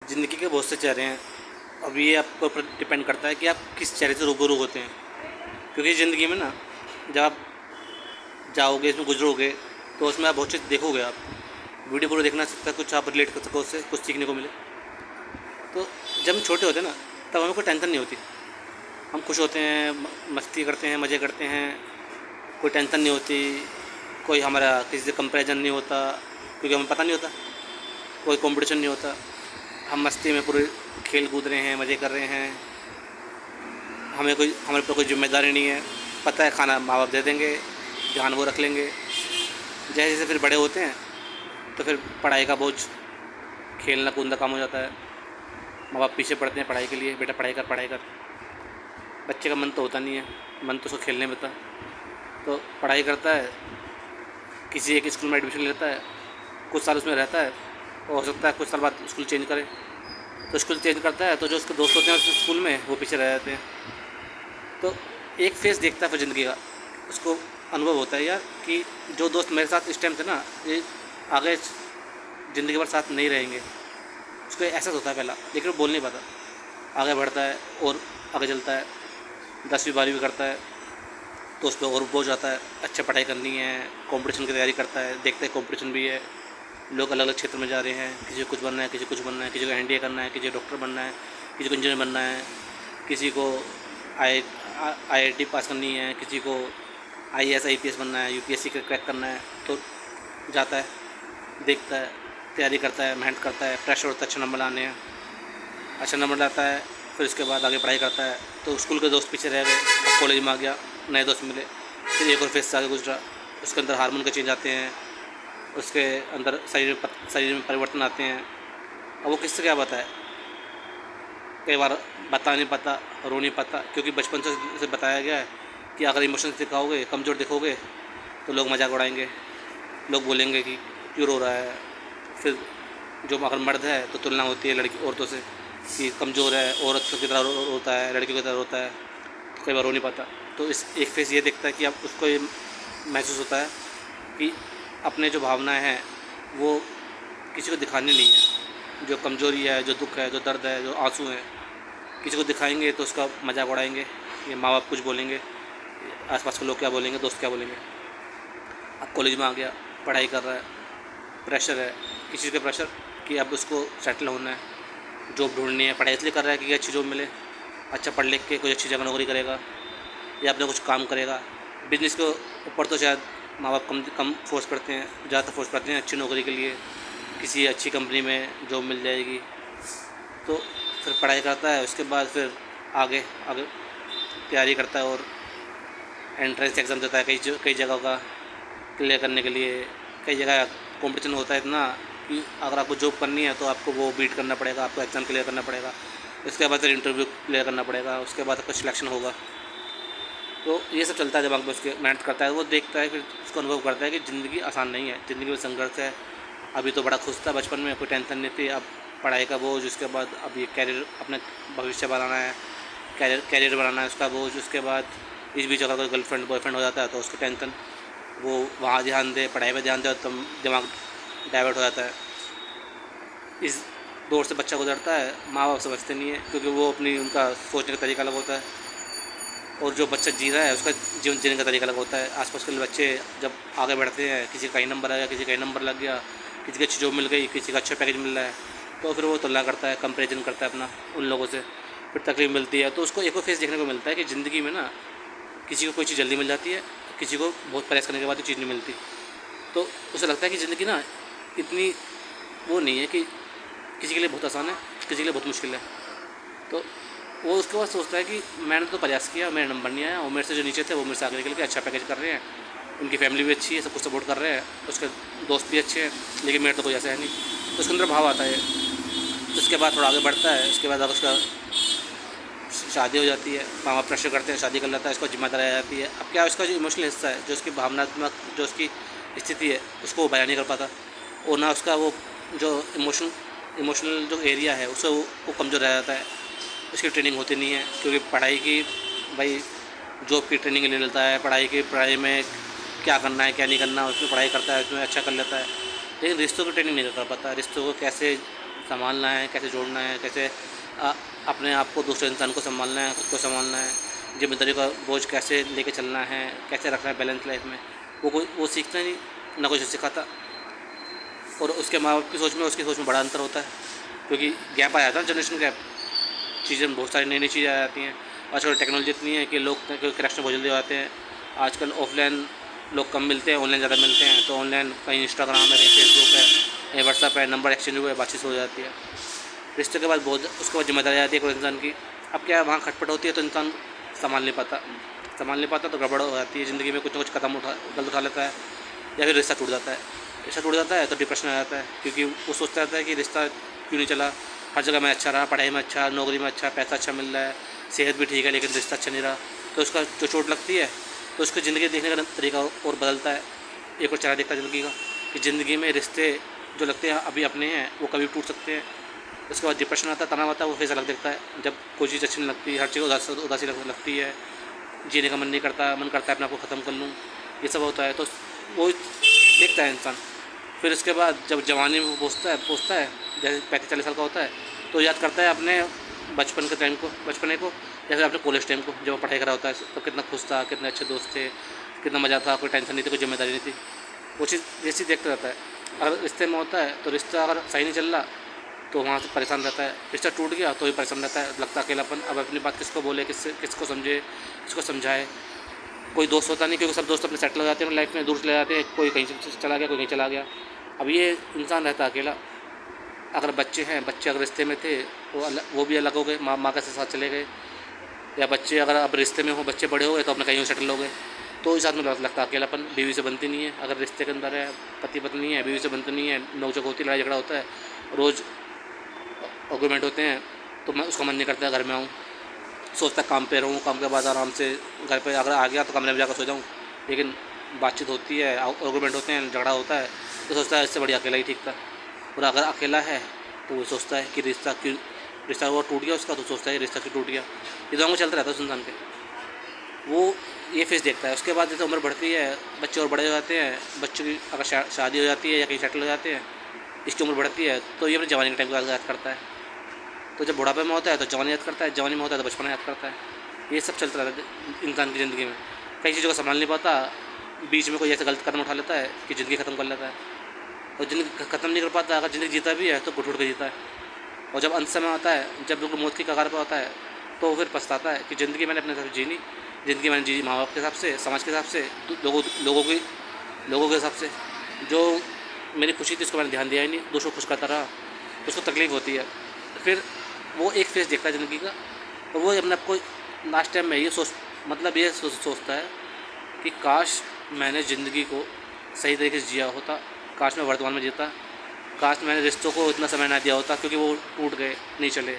ज़िंदगी के बहुत से चेहरे हैं। अब ये आपके ऊपर डिपेंड करता है कि आप किस चेहरे से रूबरू होते हैं। क्योंकि ज़िंदगी में ना, जब आप जाओगे, इसमें गुजरोगे, तो उसमें आप बहुत चीज़ देखोगे। आप वीडियो पूरा देखना सकता है, कुछ आप रिलेट कर सको, उससे कुछ सीखने को मिले। तो जब हम छोटे होते हैं ना, तब हमें कोई टेंशन नहीं होती। हम खुश होते हैं, मस्ती करते हैं, मज़े करते हैं, कोई टेंशन नहीं होती, कोई हमारा किसी से कंपैरिजन नहीं होता, क्योंकि हमें पता नहीं होता, कोई कंपटीशन नहीं होता। हम मस्ती में पूरे खेल कूद रहे हैं, मज़े कर रहे हैं। हमारे ऊपर कोई ज़िम्मेदारी नहीं है। पता है खाना माँ बाप दे देंगे, ध्यान वो रख लेंगे। जैसे जैसे फिर बड़े होते हैं तो फिर पढ़ाई का बोझ, खेलना कूदना कम हो जाता है। माँ बाप पीछे पड़ते हैं पढ़ाई के लिए, बेटा पढ़ाई कर पढ़ाई कर। बच्चे का मन तो होता नहीं है, मन तो उसको खेलने में होता है। तो पढ़ाई करता है, किसी एक स्कूल में एडमिशन लेता है, कुछ साल उसमें रहता है, और हो सकता है कुछ साल बाद स्कूल चेंज करे। तो स्कूल चेंज करता है तो जो उसके दोस्त होते हैं उस स्कूल में, वो पीछे रह जाते हैं। तो एक फेस देखता है फिर ज़िंदगी का, उसको अनुभव होता है यार कि जो दोस्त मेरे साथ इस टाइम थे ना, ये आगे ज़िंदगी भर साथ नहीं रहेंगे। उसको एहसास होता है पहला, लेकिन वो बोल नहीं पाता। आगे बढ़ता है और आगे चलता है, 10वीं 12वीं करता है तो उस पर और बोझ आता है। अच्छा पढ़ाई करनी है, कंपटीशन की तैयारी करता है, देखते हैं कंपटीशन भी है, लोग अलग अलग क्षेत्र में जा रहे हैं। किसी को कुछ बनना है, किसी को कुछ बनना है, किसी को एनडीए करना है, किसी को डॉक्टर बनना है, किसी को इंजीनियर बनना है, किसी को आईआईटी पास करनी है, किसी को आईएएस आईपीएस बनना है, यूपीएससी क्रैक करना है। तो जाता है, देखता है, तैयारी करता है, मेहनत करता है, प्रेशर होता है अच्छे नंबर लाने हैं। अच्छा नंबर लाता है, फिर उसके बाद आगे पढ़ाई करता है। तो स्कूल के दोस्त पीछे रह गए, अब कॉलेज में आ गया, नए दोस्त मिले, फिर एक और फेज से आगे गुजरा। उसके अंदर हार्मोन के चेंज आते हैं, उसके अंदर शरीर में परिवर्तन आते हैं। अब वो किससे क्या बताए, कई बार बता नहीं पाता, रो नहीं पाता, क्योंकि बचपन से बताया गया है कि अगर इमोशंस दिखाओगे, कमज़ोर दिखोगे, तो लोग मजाक उड़ाएंगे, लोग बोलेंगे कि क्यों रो रहा है। फिर जो अगर मर्द है तो तुलना होती है लड़की औरतों से कि कमज़ोर है, औरत की तरह रोता है, लड़कियों की तरह रोता है, तो कई बार रो नहीं पाता। तो इस एक फेस ये देखता है कि अब उसको ये महसूस होता है कि अपने जो भावनाएं हैं वो किसी को दिखानी नहीं है। जो कमज़ोरी है, जो दुख है, जो दर्द है, जो आंसू हैं, किसी को दिखाएंगे तो उसका मजाक उड़ाएंगे, ये माँ बाप कुछ बोलेंगे, आसपास के लोग क्या बोलेंगे, दोस्त क्या बोलेंगे। अब कॉलेज में आ गया, पढ़ाई कर रहा है, प्रेशर है, किसी चीज़ का प्रेशर कि अब उसको सेटल होना है, जॉब ढूंढनी है। पढ़ाई इसलिए कर रहा है कि अच्छी जॉब मिले, अच्छा पढ़ लिख के कोई अच्छी जगह नौकरी करेगा या अपना कुछ काम करेगा। बिजनेस के ऊपर तो शायद माँ बाप कम फोर्स करते हैं, ज़्यादा फोर्स करते हैं अच्छी नौकरी के लिए, किसी अच्छी कंपनी में जॉब मिल जाएगी। तो फिर पढ़ाई करता है, उसके बाद फिर आगे आगे तैयारी करता है और एंट्रेंस एग्ज़ाम देता है कई जगह का क्लियर करने के लिए। कई जगह कंपटीशन होता है इतना कि अगर आपको जॉब करनी है तो आपको वो बीट करना पड़ेगा, आपको एग्ज़ाम क्लियर करना पड़ेगा, उसके बाद फिर इंटरव्यू क्लियर करना पड़ेगा, उसके बाद आपका सिलेक्शन होगा। तो ये सब चलता है दिमाग में उसके, मेहनत करता है, वो देखता है, फिर उसको अनुभव करता है कि ज़िंदगी आसान नहीं है, ज़िंदगी में संघर्ष है। अभी तो बड़ा खुश था बचपन में, कोई टेंशन नहीं थी, अब पढ़ाई का बोझ, उसके बाद अब ये कैरियर, अपने भविष्य बनाना है, कैरियर बनाना है, उसका बोझ। उसके बाद इस बीच अगर कोई गर्लफ्रेंड बॉयफ्रेंड हो जाता है तो उसकी टेंशन, वो वहाँ ध्यान दे, पढ़ाई पर ध्यान दे, तो दिमाग डाइवर्ट हो जाता है। इस दौर से बच्चा गुजरता है, माँ बाप समझते नहीं है, क्योंकि वो उनका सोचने का तरीका अलग होता है, और जो बच्चा जी रहा है उसका जीवन जीने का तरीका अलग होता है। आसपास के बच्चे जब आगे बढ़ते हैं, किसी का ही नंबर आ गया, किसी का ही नंबर लग गया, किसी की अच्छी जॉब मिल गई, किसी का अच्छा पैकेज मिल रहा है, तो फिर वो तुलना करता है, कंपेरिजन करता है अपना उन लोगों से, फिर तकलीफ मिलती है। तो उसको एक और फेस देखने को मिलता है कि ज़िंदगी में ना, किसी को कोई चीज़ जल्दी मिल जाती है, किसी को बहुत प्रयास करने के बाद चीज़ नहीं मिलती। तो उसे लगता है कि ज़िंदगी ना इतनी वो नहीं है कि किसी के लिए बहुत आसान है, किसी के लिए बहुत मुश्किल है। तो वो उसके बाद सोचता है कि मैंने तो प्रयास किया, मेरा नंबर नहीं आया, और मेरे से जो नीचे थे वो मेरे से आगे निकल के अच्छा पैकेज कर रहे हैं, उनकी फैमिली भी अच्छी है, सब कुछ सपोर्ट कर रहे हैं, उसके दोस्त भी अच्छे हैं, लेकिन मेरा तो कोई ऐसा है नहीं। तो उसके अंदर भाव आता है। उसके बाद थोड़ा आगे बढ़ता है, उसके बाद उसका शादी हो जाती है, माँ बाप प्रेशर करते हैं, शादी कर लेता है, उसको जिम्मेदारी आ जाती है। अब क्या, उसका जो इमोशनल हिस्सा है, जो उसकी भावनात्मक, जो उसकी स्थिति है, उसको वो बयान नहीं कर पाता, और ना उसका वो जो इमोशनल जो एरिया है उससे वो कमज़ोर रह जाता है। उसकी ट्रेनिंग होती नहीं है, क्योंकि पढ़ाई की, भाई जॉब की ट्रेनिंग ले लेता है, पढ़ाई में क्या करना है क्या नहीं करना, उसमें पढ़ाई करता है, उसमें अच्छा कर लेता है, लेकिन रिश्तों की ट्रेनिंग नहीं कर पाता। रिश्तों को कैसे संभालना है, कैसे जोड़ना है, कैसे अपने आप को दूसरे इंसान को संभालना है, खुद को संभालना है, जिम्मेदारी का बोझ कैसे लेके चलना है, कैसे रखना है बैलेंस लाइफ में, वो सीखता नहीं, ना कुछ सिखाता। और उसके माँ बाप की सोच में उसकी सोच में बड़ा अंतर होता है, क्योंकि गैप आ जाता है, जनरेशन गैप। चीज़ें बहुत सारी नई नई चीज़ें आ जाती हैं। आजकल टेक्नोलॉजी इतनी है कि लोग कनेक्शन बहुत जल्दी हो जाते हैं। आजकल ऑफलाइन लोग कम मिलते हैं, ऑनलाइन ज़्यादा मिलते हैं। तो ऑनलाइन कहीं इंस्टाग्राम है, कहीं फेसबुक है, कहीं व्हाट्सअप है, नंबर एक्सचेंज हुए, बातचीत हो जाती है। रिश्ते के बाद बहुत उसके बाद जिम्मेदारी आ जाती है कोई इंसान की। अब क्या वहाँ खटपट होती है तो इंसान संभाल नहीं पाता तो गड़बड़ हो जाती है ज़िंदगी में। कुछ ना कुछ कदम गलत उठा लेता है, या फिर रिश्ता टूट जाता है तो डिप्रेशन आ जाता है, क्योंकि वो सोचता रहता है कि रिश्ता क्यों नहीं चला। हर जगह मैं अच्छा रहा, पढ़ाई में अच्छा, नौकरी में अच्छा, पैसा अच्छा मिल रहा है, सेहत भी ठीक है, लेकिन रिश्ता अच्छा नहीं रहा। तो उसका जो चोट लगती है तो उसकी ज़िंदगी देखने का तरीका और बदलता है। एक और चेहरा देखता है ज़िंदगी का, कि ज़िंदगी में रिश्ते जो लगते हैं अभी अपने हैं वो कभी टूट सकते हैं। उसके बाद डिप्रेशन आता है, तनाव आता है, वो फेस अलग देखता है। जब कोई चीज़ अच्छी नहीं लगती, हर चीज़ उदासी लगती है, जीने का मन नहीं करता, मन करता है अपने आप को ख़त्म कर लूँ, ये सब होता है। तो वो देखता है इंसान। फिर उसके बाद जब जवानी में पहुँचता है जैसे 35-40 साल का होता है, तो याद करता है अपने बचपन के टाइम को, बचपने को, या फिर अपने कॉलेज टाइम को, जब वो पढ़ाई कर रहा होता है। तो कितना खुश था, कितने अच्छे दोस्त थे, कितना मज़ा था, कोई टेंशन नहीं थी, कोई जिम्मेदारी नहीं थी। वो चीज़ ये चीज़ देखता रहता है। अगर रिश्ते में होता है तो रिश्ता अगर सही नहीं चल रहा तो वहाँ से परेशान रहता है। रिश्ता टूट गया तो भी परेशान रहता है, लगता है अकेलापन। अब अपनी बात किसको बोले, किसको समझे, किसको समझाए। कोई दोस्त होता नहीं, क्योंकि सब दोस्त अपने सेटल हो जाते हैं लाइफ में, दूर चले जाते हैं, कोई कहीं चला गया, कोई कहीं चला गया। अब ये इंसान रहता है अकेला। अगर बच्चे हैं, बच्चे अगर रिश्ते में थे वो भी अलग हो गए, माँ के साथ चले गए। या बच्चे अगर अब रिश्ते में हो, बच्चे बड़े हो गए तो अपने कहीं सेटल हो गए, तो इस आदमी को लगता है अकेलापन। बीवी से बनती नहीं है, अगर रिश्ते के अंदर है, पति पत्नी है, बीवी से बनती नहीं है, नोक-झोंक होती है, लड़ाई झगड़ा होता है, रोज़ आर्गुमेंट होते हैं, तो मैं उसका मन नहीं करता घर में आऊँ। सोचता काम पे रहूँ, काम के बाद आराम से घर पे अगर आ गया तो कमरे में जाकर सो जाऊँ। लेकिन बातचीत होती है, आर्गुमेंट होते हैं, झगड़ा होता है, तो सोचता है इससे बढ़िया अकेला ही ठीक था। और अगर अकेला है तो वो सोचता है कि रिश्ता वो टूट गया उसका, तो सोचता है रिश्ता क्यों टूट गया। ये दोनों चलता रहता है उस इंसान के। वो ये फेस देखता है। उसके बाद जैसे उम्र बढ़ती है, बच्चे और बड़े हो जाते हैं, बच्चों की अगर शादी हो जाती है या कहीं सेटल हो जाते हैं, इसकी उम्र बढ़ती है, तो ये अपनी जवानी के टाइम को याद करता है। तो जब बुढ़ापे में होता है तो जवानी याद करता है, जवानी में होता है तो बचपना याद करता है। ये सब चलता रहता है इंसान की ज़िंदगी में। कई चीज़ों को संभाल नहीं पाता, बीच में कोई ऐसा गलत कदम उठा लेता है कि ज़िंदगी ख़त्म कर लेता है। और ज़िंदगी ख़त्म नहीं कर पाता, अगर ज़िंदगी जीता भी है तो घुट के जीता है। और जब अंत समय आता है, जब बिल्कुल मौत की कगार पर होता है, तो फिर पछताता है कि ज़िंदगी मैंने अपने हिसाब से जी नहीं। ज़िंदगी मैंने जी माँ बाप के हिसाब से, समाज के हिसाब से, लोगों के हिसाब से। जो मेरी खुशी थी उसको मैंने ध्यान दिया ही नहीं, दूसरों को खुश करता रहा, उसको तकलीफ़ होती है। फिर वो एक फेस देखता है ज़िंदगी का, और वो अपने आप को लास्ट टाइम में ये सोचता है कि काश मैंने ज़िंदगी को सही तरीके से जिया होता, काश मैं वर्तमान में जीता, काश मैंने रिश्तों को इतना समय ना दिया होता, क्योंकि वो टूट गए, नहीं चले।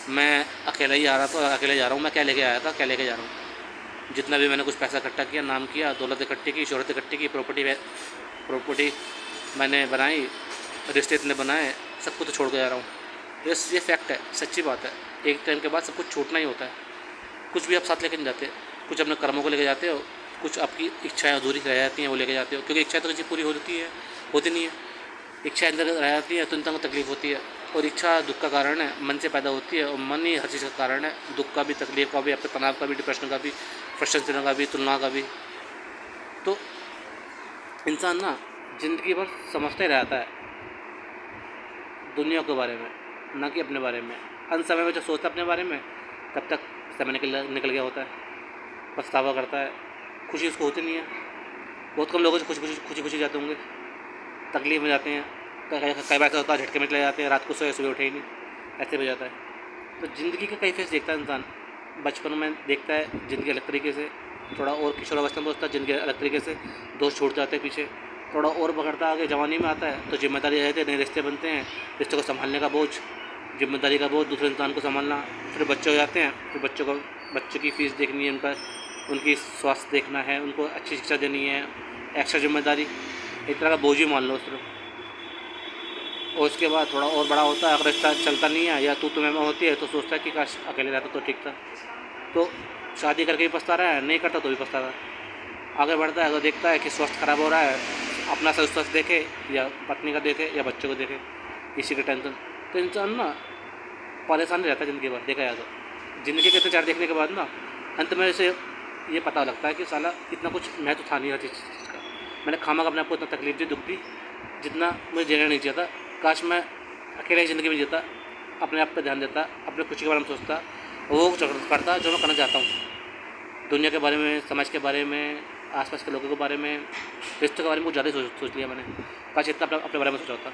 मैं अकेला ही आ रहा था, अकेले जा रहा हूँ। मैं क्या लेके आया था, क्या लेके जा रहा हूँ। जितना भी मैंने कुछ पैसा इकट्ठा किया, नाम किया, दौलत इकट्ठी की, शोहरत इकट्ठी की, प्रॉपर्टी मैंने बनाई, रिश्ते इतने बनाए, सब कुछ तो छोड़ के जा रहा हूँ। ये फैक्ट है, सच्ची बात है। एक टाइम के बाद सब कुछ छूटना ही होता है। कुछ भी आप साथ लेके नहीं जाते, कुछ अपने कर्मों को लेके जाते हो, कुछ आपकी इच्छाएं अधूरी रह जाती हैं, वो लेके जाते हो। क्योंकि इच्छा तो किसी पूरी होती नहीं है। इच्छा अंदर रह जाती है तो इंसान को तकलीफ होती है। और इच्छा दुख का कारण है, मन से पैदा होती है, और मन ही हर चीज़ का कारण है। दुख का भी, तकलीफ का भी, आपके तनाव का भी, डिप्रेशन का भी, फ्रस्ट्रेशन का भी, तुलना का भी। तो इंसान ना ज़िंदगी भर समझते ही रहता है दुनिया के बारे में, ना कि अपने बारे में। अंत समय में जब सोचता है अपने बारे में, तब तक समय निकल गया होता है, पछतावा करता है। खुशी उसको होती नहीं है। बहुत कम लोगों से खुशी जाते होंगे, तकलीफ में जाते हैं। कई बार ऐसा होता है झटके में चले जाते हैं, रात को सोए सुबह उठे ही नहीं, ऐसे हो जाता है। तो ज़िंदगी के कई फेस देखता है इंसान। बचपन में देखता है ज़िंदगी अलग तरीके से, थोड़ा और किशोरावस्था में सोचता है ज़िंदगी अलग तरीके से, दोस्त छूट जाते हैं पीछे, थोड़ा और बढ़ता आगे जवानी में आता है तो जिम्मेदारी रहती है, नए रिश्ते बनते हैं, रिश्ते को संभालने का बोझ, जिम्मेदारी का बोझ, दूसरे इंसान को संभालना। फिर बच्चे हो जाते हैं, फिर बच्चों की फ़ीस देखनी है, उनकी स्वास्थ्य देखना है, उनको अच्छी शिक्षा देनी है, एक्स्ट्रा जिम्मेदारी, एक तरह का बोझ ही मान लो उस तरह। और उसके बाद थोड़ा और बड़ा होता है, अगर रिश्ता चलता नहीं है या तू तुम्हें में होती है, तो सोचता है कि काश अकेले रहता तो ठीक था। तो शादी करके भी पछता रहा है, नहीं करता तो भी पछता रहा है। आगे बढ़ता है तो देखता है कि स्वास्थ्य ख़राब हो रहा है, अपना स्वास्थ्य देखे या पत्नी का देखे या बच्चों को देखे, इसी का टेंशन। तो इंसान ना परेशान नहीं रहता ज़िंदगी भर, देखा जाए तो। ज़िंदगी के इतने चार देखने के बाद ना अंत में इसे ये पता लगता है कि साला इतना कुछ महत्व था नहीं हर चीज़ का। मैंने खामखा अपने आप को इतना तकलीफ दी, दुख दी, जितना मुझे जीना नहीं चाहिए था। काश मैं अकेले ही ज़िंदगी में जीता, अपने आप पे ध्यान देता, अपने खुशी के बारे में सोचता, वो करता जो मैं करना चाहता हूँ। दुनिया के बारे में, समाज के बारे में, आसपास के लोगों के बारे में, रिश्तों के बारे में कुछ ज़्यादा ही सोच लिया मैंने। काश इतना अपने बारे में सोचा होता।